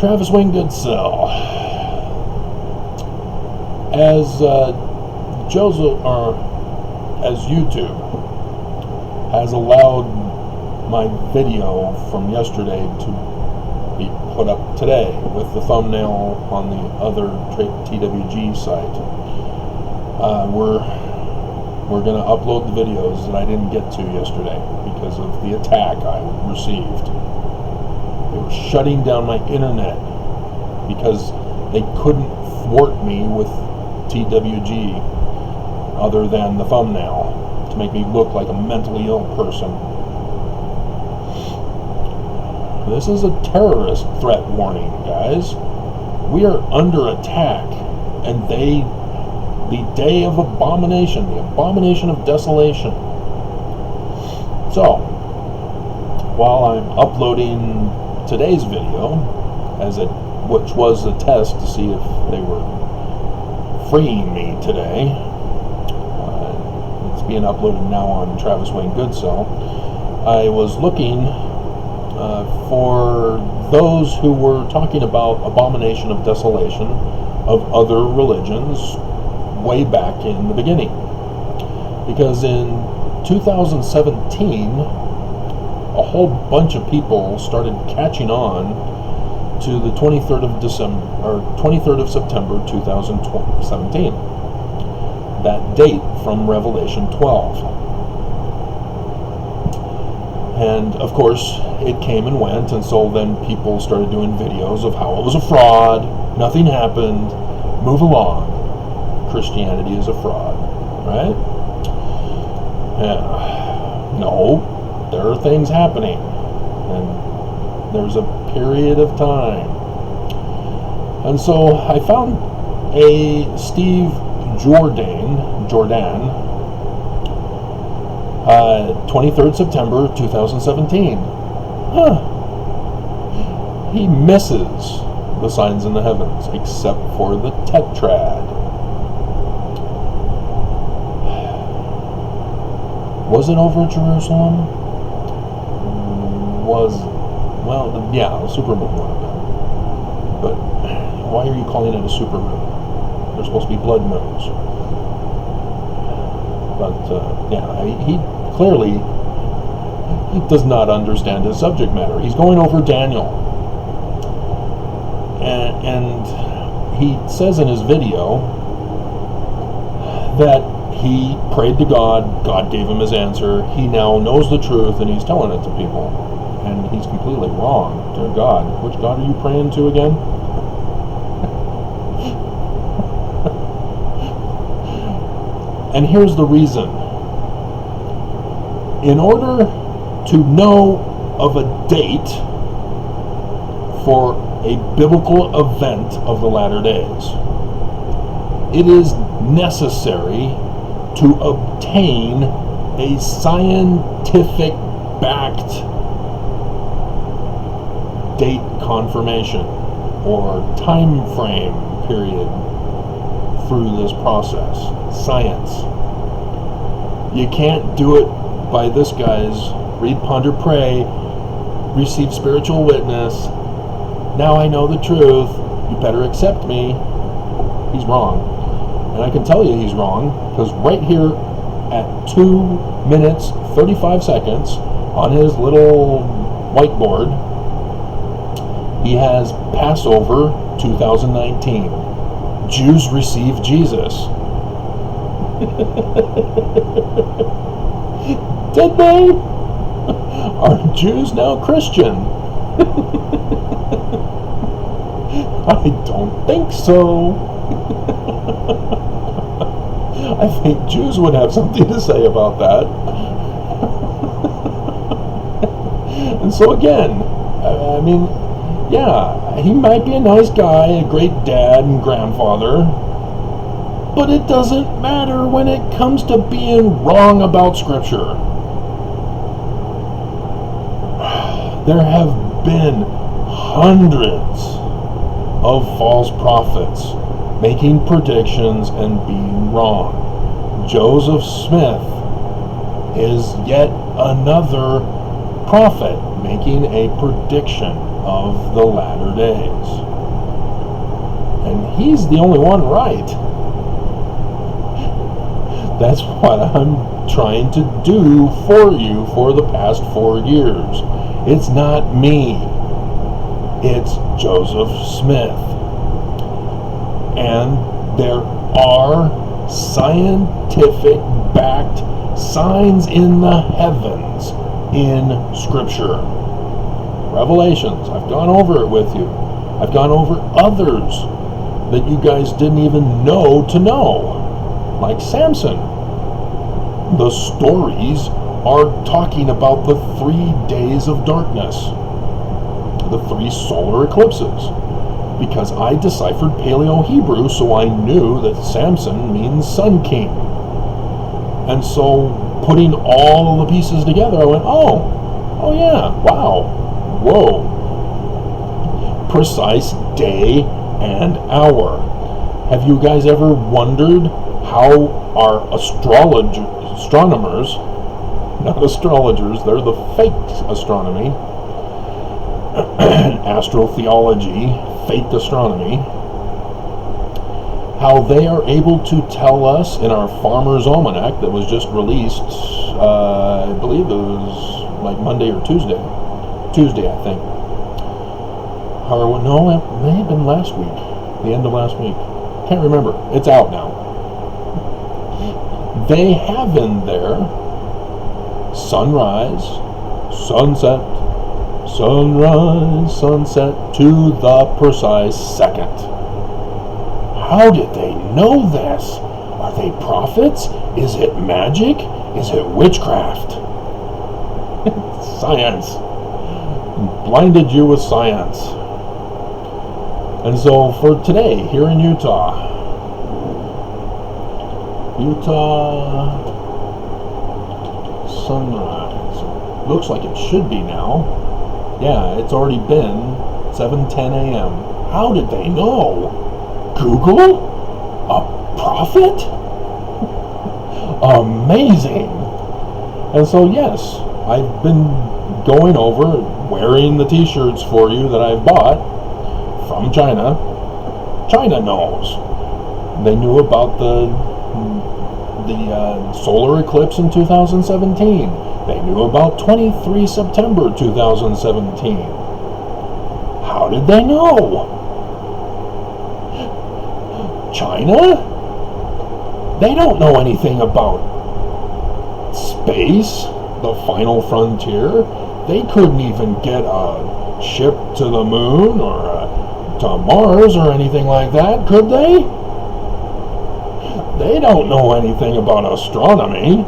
Travis Wayne Goodsell. As Joseph, or as YouTube has allowed my video from yesterday to be put up today with the thumbnail on the other TWG site, we're going to upload the videos that I didn't get to yesterday because of the attack I received. They were shutting down my internet because they couldn't thwart me with TWG other than the thumbnail to make me look like a mentally ill person. This is a terrorist threat warning, guys. We are under attack, and the day of abomination, the Abomination of Desolation. So, while I'm uploading today's video, which was a test to see if they were freeing me today, it's being uploaded now on Travis Wayne Goodsell. I was looking for those who were talking about Abomination of Desolation of other religions way back in the beginning, because in 2017 a whole bunch of people started catching on to the 23rd of September 2017, that date from Revelation 12. And of course it came and went, and so then people started doing videos of how it was a fraud, nothing happened, move along, Christianity is a fraud, right? No, there are things happening, and there's a period of time. And so I found a Steve Jordan, 23rd September 2017. He misses the signs in the heavens, except for the tetrad. Was it over Jerusalem? Yeah, a supermoon would have been. But why are you calling it a supermoon? They're supposed to be blood moons. But he clearly does not understand his subject matter. He's going over Daniel, and he says in his video that he prayed to God, God gave him his answer, he now knows the truth, and he's telling it to people. And he's completely wrong. Dear God, which God are you praying to again? And here's the reason. In order to know of a date for a biblical event of the latter days, it is necessary to obtain a scientific-backed date confirmation or time frame period through this process. Science. You can't do it by this guy's read, ponder, pray, receive spiritual witness, now I know the truth, you better accept me. He's wrong. And I can tell you he's wrong, because right here at 2 minutes 35 seconds on his little whiteboard, he has Passover 2019. Jews receive Jesus. Did they? Are Jews now Christian? I don't think so. I think Jews would have something to say about that. And so again, I mean, yeah, he might be a nice guy, a great dad and grandfather, but it doesn't matter when it comes to being wrong about Scripture. There have been hundreds of false prophets making predictions and being wrong. Joseph Smith is yet another prophet making a prediction of the latter days. And he's the only one right. That's what I'm trying to do for you for the past 4 years. It's not me. It's Joseph Smith. And there are scientific backed signs in the heavens in Scripture. Revelations, I've gone over it with you. I've gone over others that you guys didn't even know to know, like Samson. The stories are talking about the 3 days of darkness, the 3 solar eclipses, because I deciphered Paleo-Hebrew, so I knew that Samson means Sun King. And so, putting all of the pieces together, I went, oh yeah, wow, whoa. Precise day and hour. Have you guys ever wondered how our astronomers, not astrologers, they're the fake astronomy, astrotheology, fake astronomy, how they are able to tell us in our Farmer's Almanac that was just released, I believe it was like Monday or Tuesday, I think. Or no, it may have been last week, the end of last week. Can't remember. It's out now. They have in there sunrise, sunset, sunrise, sunset to the precise second. How did they know this? Are they prophets? Is it magic? Is it witchcraft? Science. Blinded you with science. And so for today, here in Utah, sunrise. Looks like it should be now. Yeah, it's already been 7:10 a.m. How did they know? Google? A prophet? Amazing. And so yes, I've been going over, wearing the t-shirts for you that I've bought from China. China knows. They knew about the solar eclipse in 2017. They knew about 23 September 2017. How did they know? China? They don't know anything about space, the final frontier. They couldn't even get a ship to the moon or to Mars or anything like that, could they? They don't know anything about astronomy.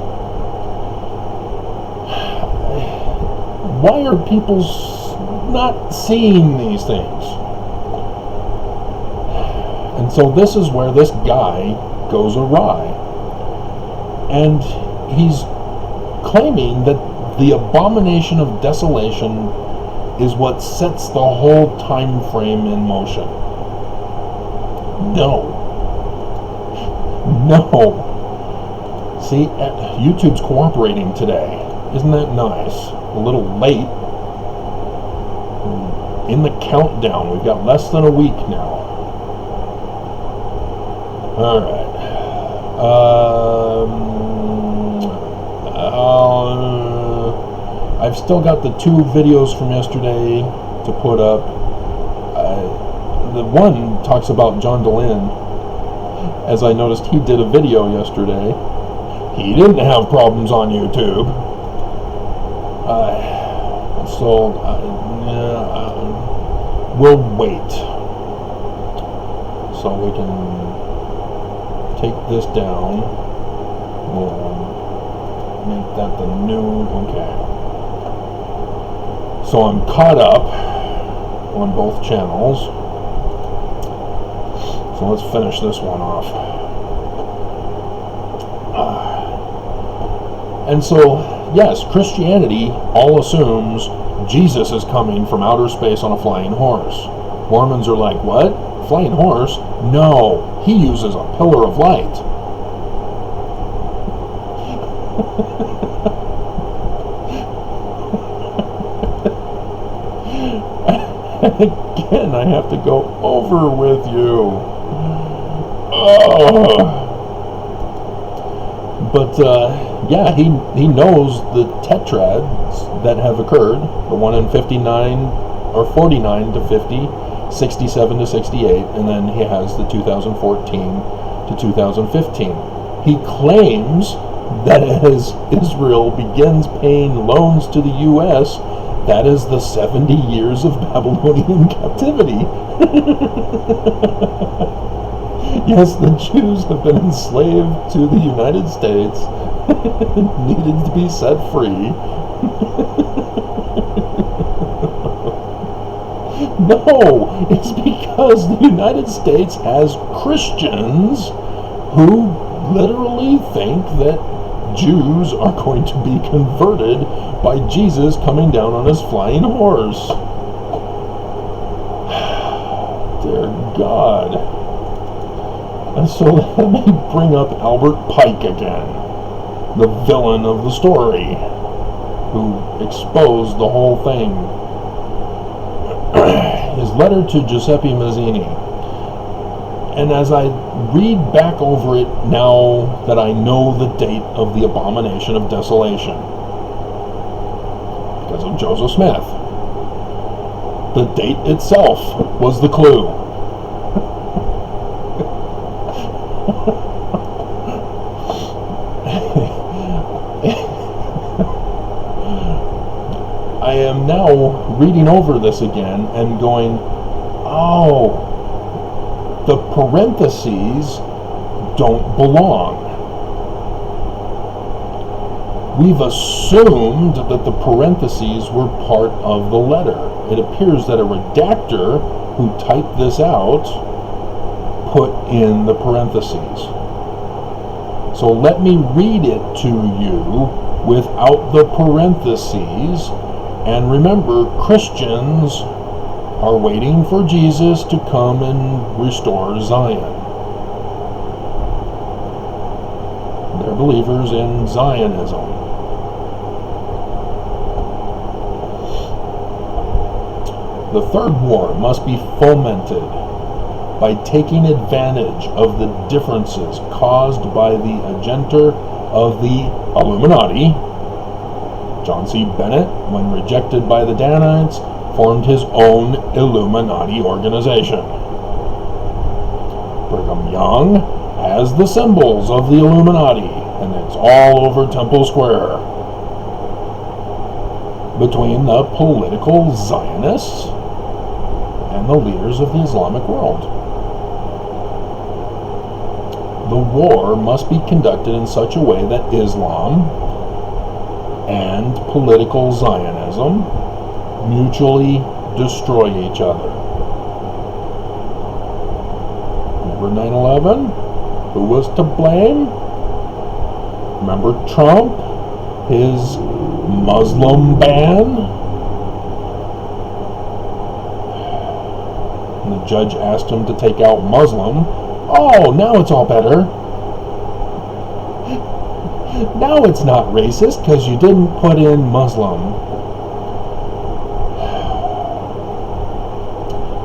Why are people not seeing these things? And so this is where this guy goes awry. And he's claiming that the Abomination of Desolation is what sets the whole time frame in motion. No. See, YouTube's cooperating today. Isn't that nice? A little late. In the countdown, we've got less than a week now. Alright. I've still got the 2 videos from yesterday to put up. The one talks about John DeLynn. As I noticed, he did a video yesterday. He didn't have problems on YouTube. We'll wait. So we can take this down. We'll make that the new, okay. So I'm caught up on both channels. So let's finish this one off. And so, yes, Christianity all assumes Jesus is coming from outer space on a flying horse. Mormons are like, what? Flying horse? No, he uses a pillar of light. Again, I have to go over with you. But yeah, he knows the tetrads that have occurred, the one in 59 or 49 to 50, 67 to 68, and then he has the 2014 to 2015. He claims that as Israel begins paying loans to the U.S., that is the 70 years of Babylonian captivity. Yes, the Jews have been enslaved to the United States, needed to be set free. No, it's because the United States has Christians who literally think that Jews are going to be converted by Jesus coming down on his flying horse. Dear God. And so let me bring up Albert Pike again, the villain of the story, who exposed the whole thing. His letter to Giuseppe Mazzini. And as I read back over it now that I know the date of the Abomination of Desolation, because of Joseph Smith, the date itself was the clue. I am now reading over this again and going, oh, the parentheses don't belong. We've assumed that the parentheses were part of the letter. It appears that a redactor who typed this out put in the parentheses. So let me read it to you without the parentheses. And remember, Christians are waiting for Jesus to come and restore Zion. They're believers in Zionism. The third war must be fomented by taking advantage of the differences caused by the agenter of the Illuminati. John C. Bennett, when rejected by the Danites, formed his own Illuminati organization. Brigham Young has the symbols of the Illuminati, and it's all over Temple Square. Between the political Zionists and the leaders of the Islamic world. The war must be conducted in such a way that Islam and political Zionism mutually destroy each other. Remember 9/11? Who was to blame? Remember Trump? His Muslim ban? And the judge asked him to take out Muslim. Oh, now it's all better. Now it's not racist because you didn't put in Muslim.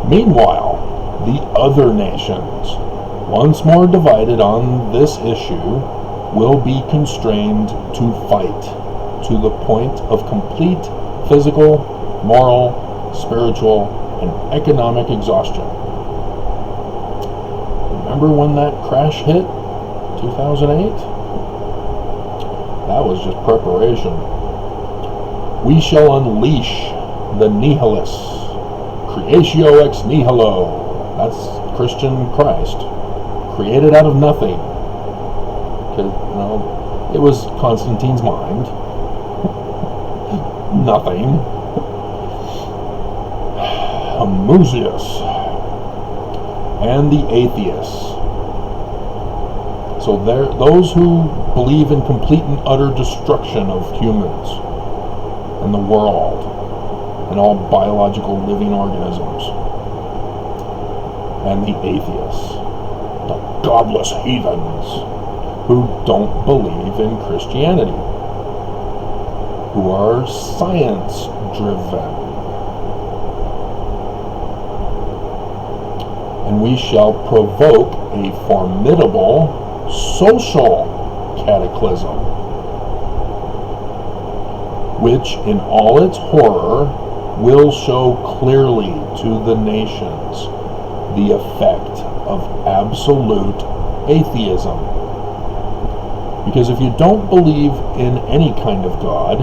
Meanwhile, the other nations, once more divided on this issue, will be constrained to fight to the point of complete physical, moral, spiritual, and economic exhaustion. Remember when that crash hit? 2008? That was just preparation. We shall unleash the nihilists. Creatio ex nihilo. That's Christian Christ. Created out of nothing. It was Constantine's mind. Nothing. Amusius. And the atheists. So those who believe in complete and utter destruction of humans and the world and all biological living organisms, and the atheists, the godless heathens who don't believe in Christianity, who are science driven. and we shall provoke a formidable social cataclysm, which in all its horror will show clearly to the nations the effect of absolute atheism. Because if you don't believe in any kind of God,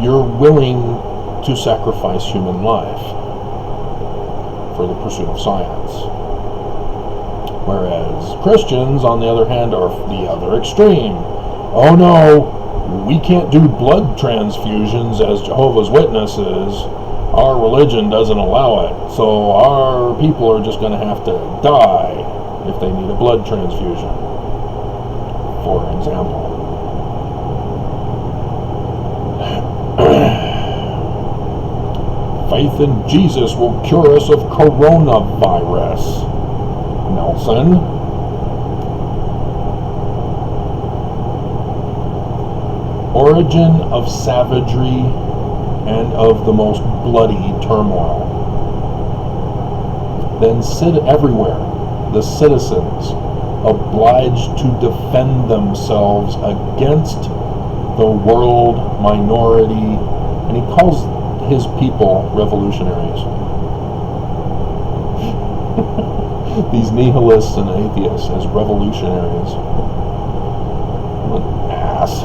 you're willing to sacrifice human life for the pursuit of science. Whereas Christians, on the other hand, are the other extreme. Oh no, we can't do blood transfusions as Jehovah's Witnesses. Our religion doesn't allow it. So our people are just going to have to die if they need a blood transfusion, for example. Faith in Jesus will cure us of coronavirus. Nelson. Origin of savagery and of the most bloody turmoil. Then sit everywhere, the citizens, obliged to defend themselves against the world minority, and he calls his people revolutionaries. These nihilists and atheists as revolutionaries. What an ass.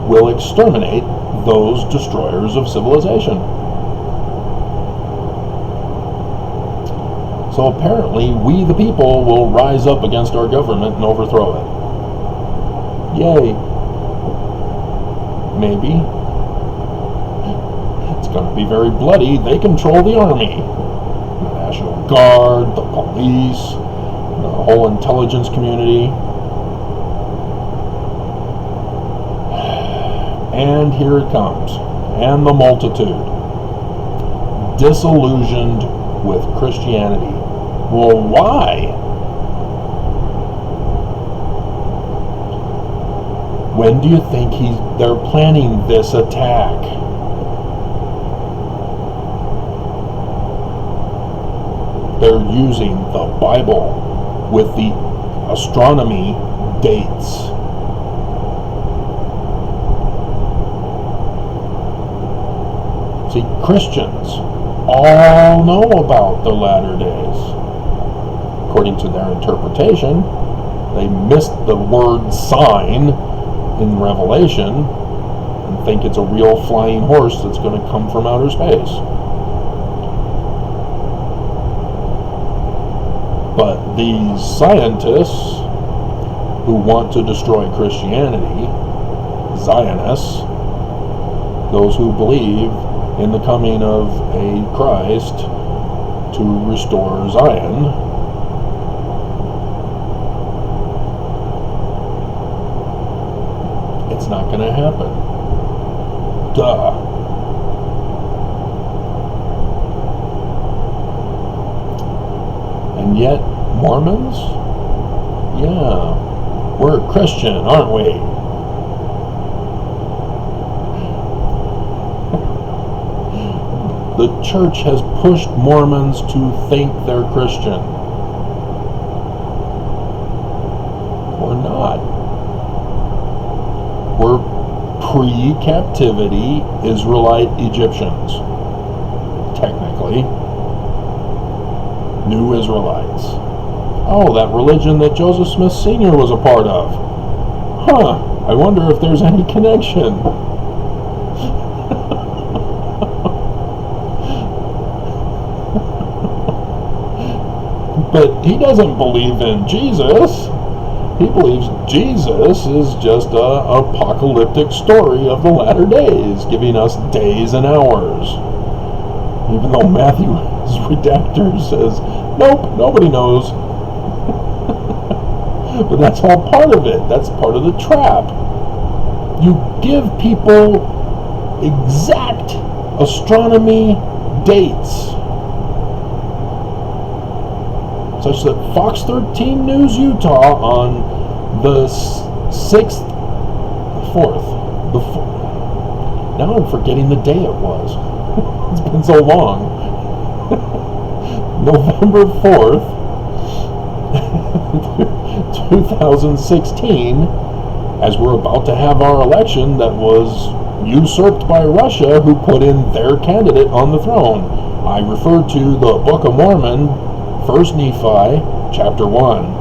Will exterminate those destroyers of civilization. So apparently we the people will rise up against our government and overthrow it. Yay. Maybe. It's going to be very bloody. They control the army, the National Guard, the police, the whole intelligence community. And here it comes. And the multitude. Disillusioned with Christianity. Well, why? When do you think they're planning this attack? They're using the Bible with the astronomy dates. See, Christians all know about the latter days. According to their interpretation, they missed the word sign in Revelation and think it's a real flying horse that's going to come from outer space. But these scientists who want to destroy Christianity, Zionists, those who believe in the coming of a Christ to restore Zion, it's not going to happen. Duh. And yet, Mormons? Yeah, we're Christian, aren't we? The church has pushed Mormons to think they're Christian. We're not. We're pre-captivity Israelite Egyptians. Technically. New Israelites. Oh, that religion that Joseph Smith Sr. was a part of. Huh, I wonder if there's any connection. But he doesn't believe in Jesus. He believes Jesus is just an apocalyptic story of the latter days, giving us days and hours. Even though Matthew's redactor says, nope, nobody knows. But that's all part of it. That's part of the trap. You give people exact astronomy dates, such that Fox 13 News Utah on the 6th, 4th, Now I'm forgetting the day it was. It's been so long. November 4th, 2016, as we're about to have our election that was usurped by Russia, who put in their candidate on the throne. I refer to the Book of Mormon, 1 Nephi, chapter 1.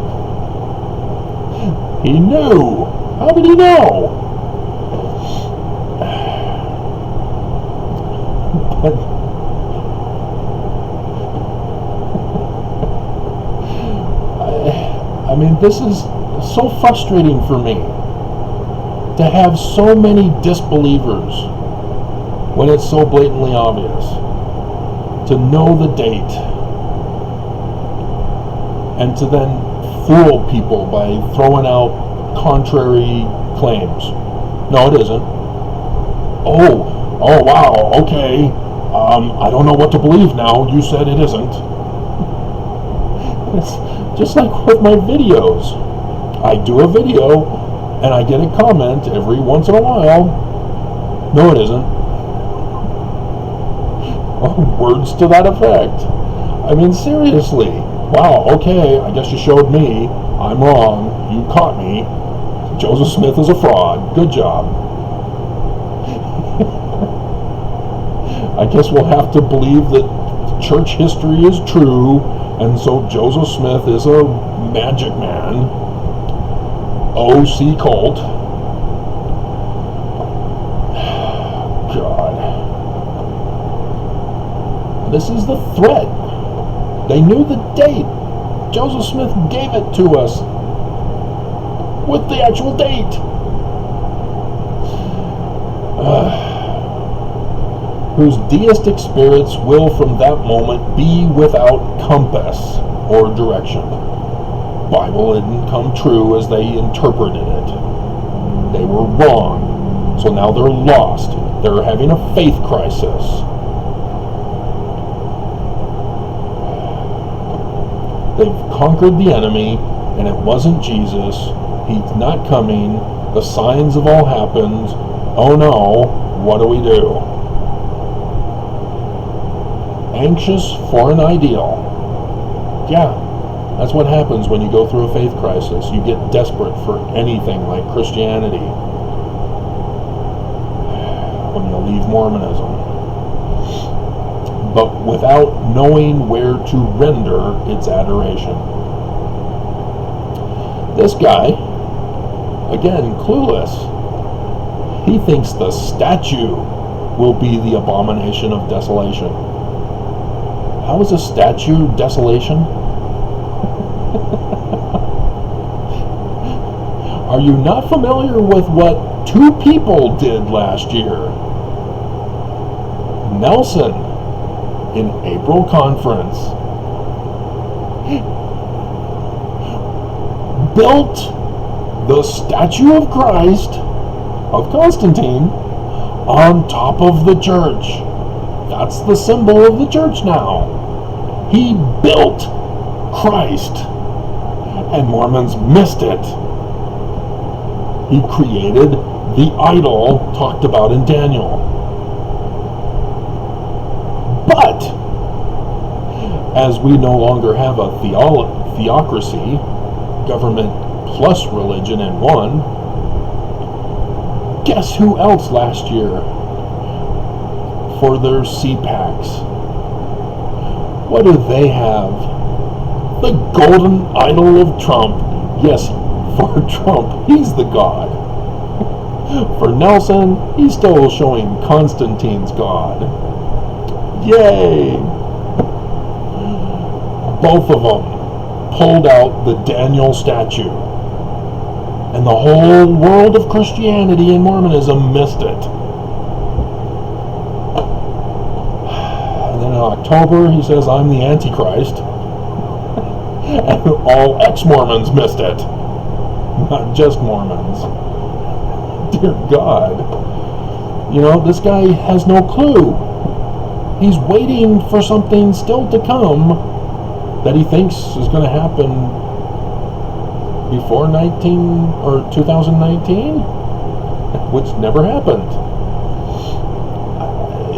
He knew. How did he know? I mean, this is so frustrating for me to have so many disbelievers when it's so blatantly obvious. To know the date and to then fool people by throwing out contrary claims. No, it isn't. Oh wow, okay. I don't know what to believe now. You said it isn't. It's just like with my videos. I do a video and I get a comment every once in a while. No, it isn't. Words to that effect. I mean, seriously. Wow, okay, I guess you showed me. I'm wrong. You caught me. Joseph Smith is a fraud. Good job. I guess we'll have to believe that church history is true, and so Joseph Smith is a magic man. OC cult. God. This is the threat. They knew the date. Joseph Smith gave it to us with the actual date. Whose deistic spirits will from that moment be without compass or direction. Bible didn't come true as they interpreted it. They were wrong. So now they're lost. They're having a faith crisis. They've conquered the enemy, and it wasn't Jesus. He's not coming. The signs have all happened. Oh no, what do we do? Anxious for an ideal. Yeah, that's what happens when you go through a faith crisis. You get desperate for anything like Christianity. When you leave Mormonism. But without knowing where to render its adoration. This guy, again, clueless. He thinks the statue will be the abomination of desolation. How is a statue desolation? Are you not familiar with what two people did last year? Nelson, in April conference, built the statue of Christ, of Constantine, on top of the church. That's the symbol of the church now. He built Christ, and Mormons missed it. He created the idol talked about in Daniel. But, as we no longer have a theocracy, government plus religion in one, guess who else last year for their CPACs? What do they have? The golden idol of Trump. Yes, for Trump, he's the god. For Nelson, he's still showing Constantine's god. Yay! Both of them pulled out the Daniel statue. And the whole world of Christianity and Mormonism missed it. And then in October, he says, I'm the Antichrist. And all ex-Mormons missed it. Not just Mormons. Dear God. You know, this guy has no clue. He's waiting for something still to come that he thinks is going to happen before 2019, which never happened.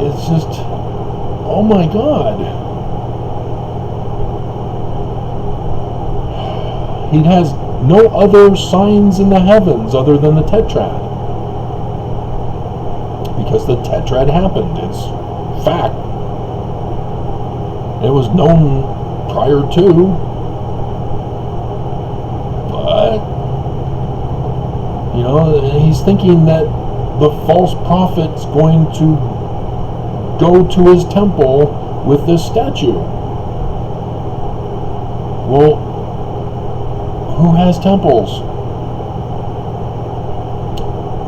it's just, oh my God. He has no other signs in the heavens other than the tetrad. Because the tetrad happened. It's fact. It was known prior to, but, you know, he's thinking that the false prophet's going to go to his temple with this statue. Well, who has temples?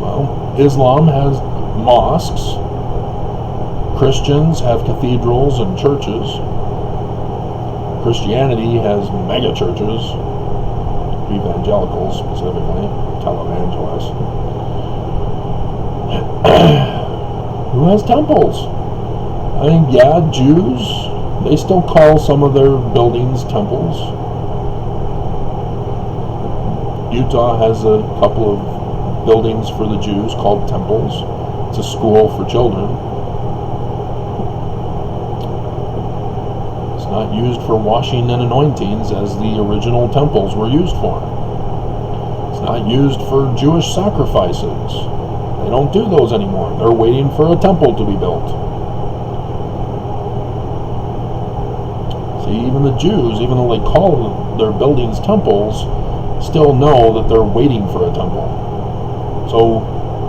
Well, Islam has mosques. Christians have cathedrals and churches. Christianity has mega churches. Evangelicals, specifically. Televangelists. Who has temples? I mean, yeah, Jews, they still call some of their buildings temples. Utah has a couple of buildings for the Jews called temples. It's a school for children. It's not used for washing and anointings as the original temples were used for. It's not used for Jewish sacrifices. They don't do those anymore. They're waiting for a temple to be built. See, even the Jews, even though they call their buildings temples, still know that they're waiting for a temple. So,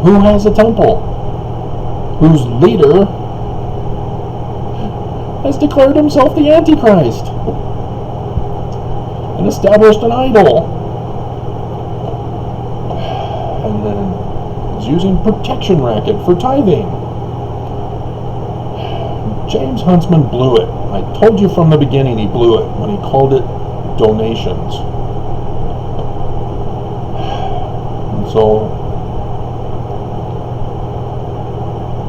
who has a temple? Whose leader has declared himself the Antichrist and established an idol, and then is using protection racket for tithing. James Huntsman blew it. I told you from the beginning he blew it when he called it donations. And so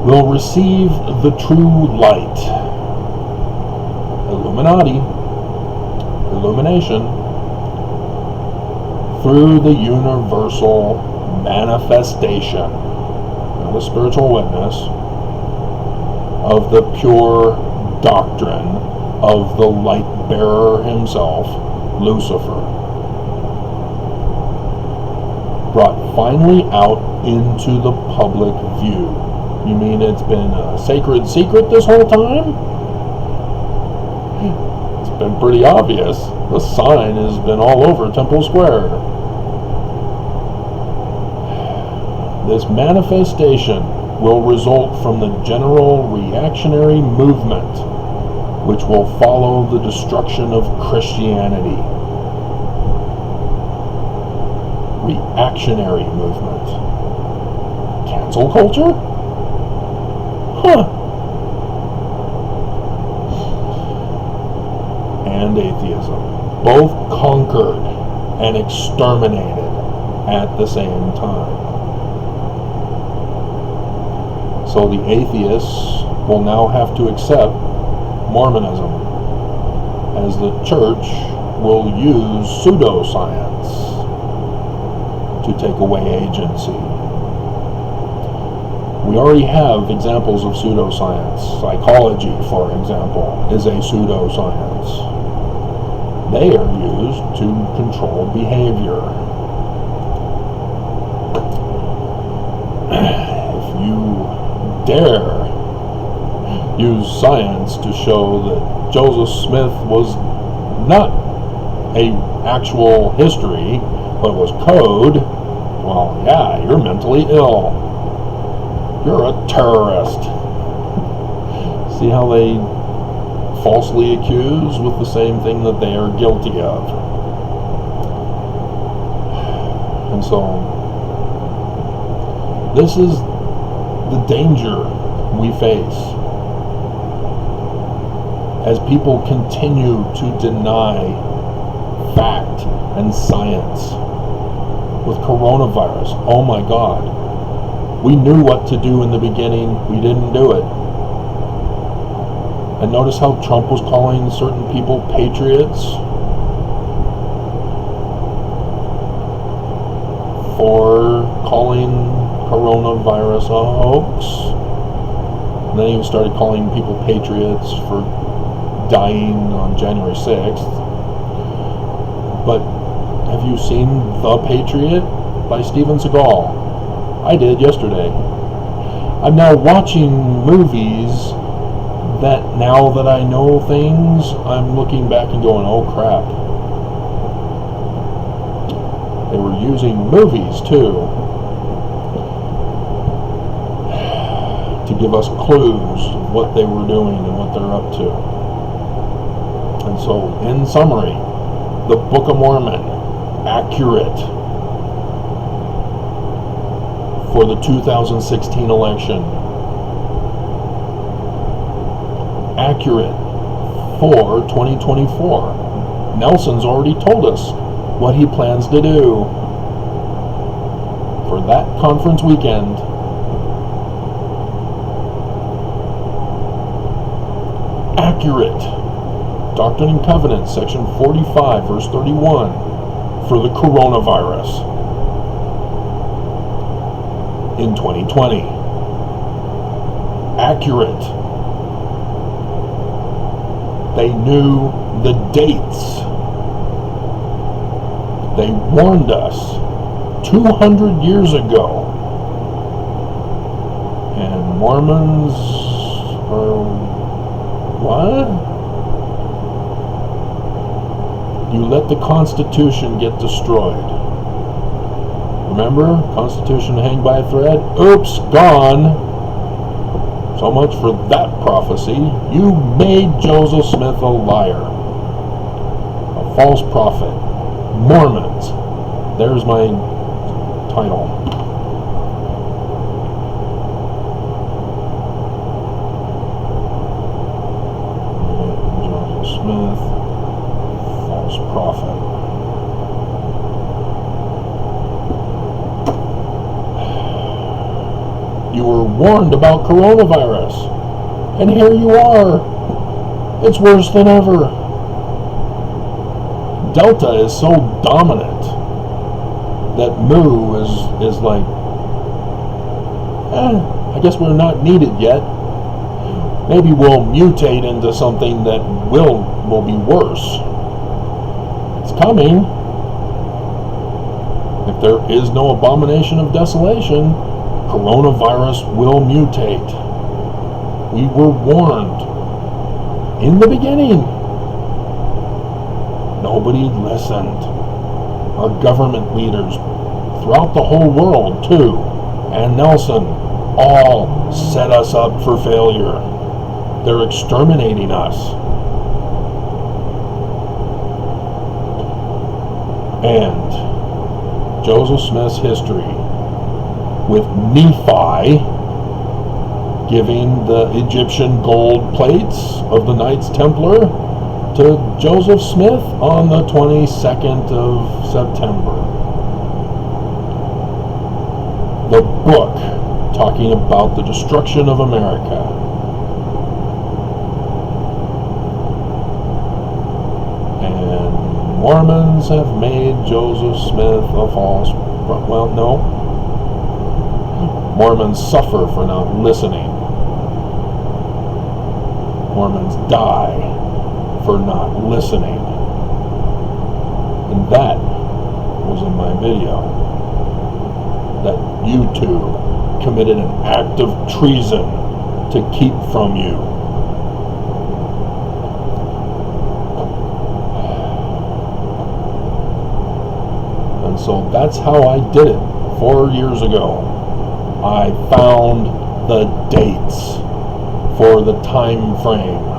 we'll receive the true light. Illuminati, illumination, through the universal manifestation, not a spiritual witness, of the pure doctrine of the light bearer himself, Lucifer, brought finally out into the public view. You mean it's been a sacred secret this whole time? It's been pretty obvious. The sign has been all over Temple Square. This manifestation will result from the general reactionary movement, which will follow the destruction of Christianity. Reactionary movement. Cancel culture? Huh. And atheism. Both conquered and exterminated at the same time. So the atheists will now have to accept Mormonism, as the church will use pseudoscience to take away agency. We already have examples of pseudoscience. Psychology, for example, is a pseudoscience. They are used to control behavior. If you dare use science to show that Joseph Smith was not a actual history, but was code, well, yeah, you're mentally ill. You're a terrorist. See how they falsely accuse with the same thing that they are guilty of. And so, this is the danger we face as people continue to deny fact and science. With coronavirus, oh my God, we knew what to do in the beginning, we didn't do it. And notice how Trump was calling certain people patriots for calling coronavirus a hoax. And then he started calling people patriots for dying on January 6th. But have you seen The Patriot by Steven Seagal? I did yesterday. I'm now watching movies that, now that I know things, I'm looking back and going, oh crap. They were using movies too to give us clues of what they were doing and what they're up to. And so, in summary, the Book of Mormon, accurate for the 2016 election. Accurate for 2024. Nelson's already told us what he plans to do for that conference weekend. Accurate. Doctrine and Covenants, section 45, verse 31, for the coronavirus in 2020. Accurate. They knew the dates. They warned us 200 years ago. And Mormons are what? You let the Constitution get destroyed. Remember? Constitution hang by a thread? Oops, gone. So much for that prophecy. You made Joseph Smith a liar. A false prophet. Mormons. There's my title. Joseph Smith, false prophet. You were warned about coronavirus, and here you are. It's worse than ever. Delta is so dominant that Mu is like, I guess we're not needed yet. Maybe we'll mutate into something that will be worse. It's coming. If there is no abomination of desolation, coronavirus will mutate. We were warned in the beginning. Nobody listened. Our government leaders throughout the whole world, too, and Nelson, all set us up for failure. They're exterminating us. And Joseph Smith's history with Nephi giving the Egyptian gold plates of the Knights Templar to Joseph Smith on the 22nd of September. The book talking about the destruction of America. And Mormons have made Joseph Smith a false prophet. Well, no. Mormons suffer for not listening. Mormons die for not listening. And that was in my video. That YouTube committed an act of treason to keep from you. And so that's how I did it 4 years ago. I found the dates for the time frame.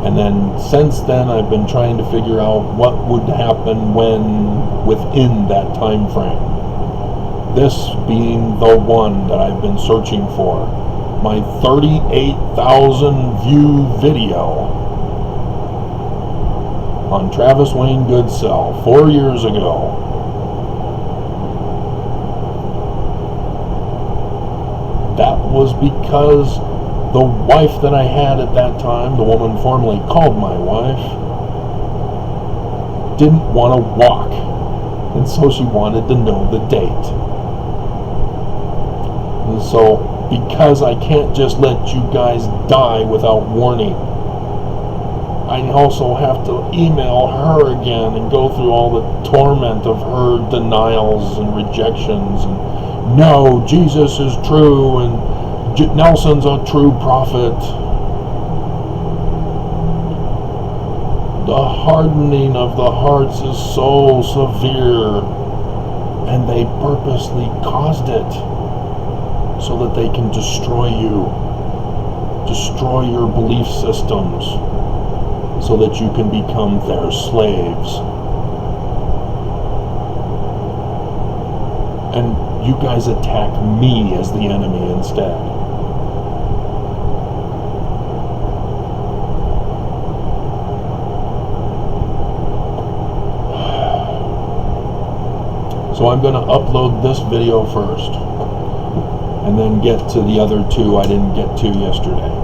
And then since then I've been trying to figure out what would happen when within that time frame. This being the one that I've been searching for. My 38,000 view video on Travis Wayne Goodsell 4 years ago. That was because the wife that I had at that time, the woman formerly called my wife, didn't want to walk, and so she wanted to know the date. And so because I can't just let you guys die without warning. I also have to email her again and go through all the torment of her denials and rejections and no, Jesus is true and Nelson's a true prophet. The hardening of the hearts is so severe, and they purposely caused it so that they can destroy you, destroy your belief systems, so that you can become their slaves. And you guys attack me as the enemy instead. So I'm going to upload this video first, and then get to the other two I didn't get to yesterday.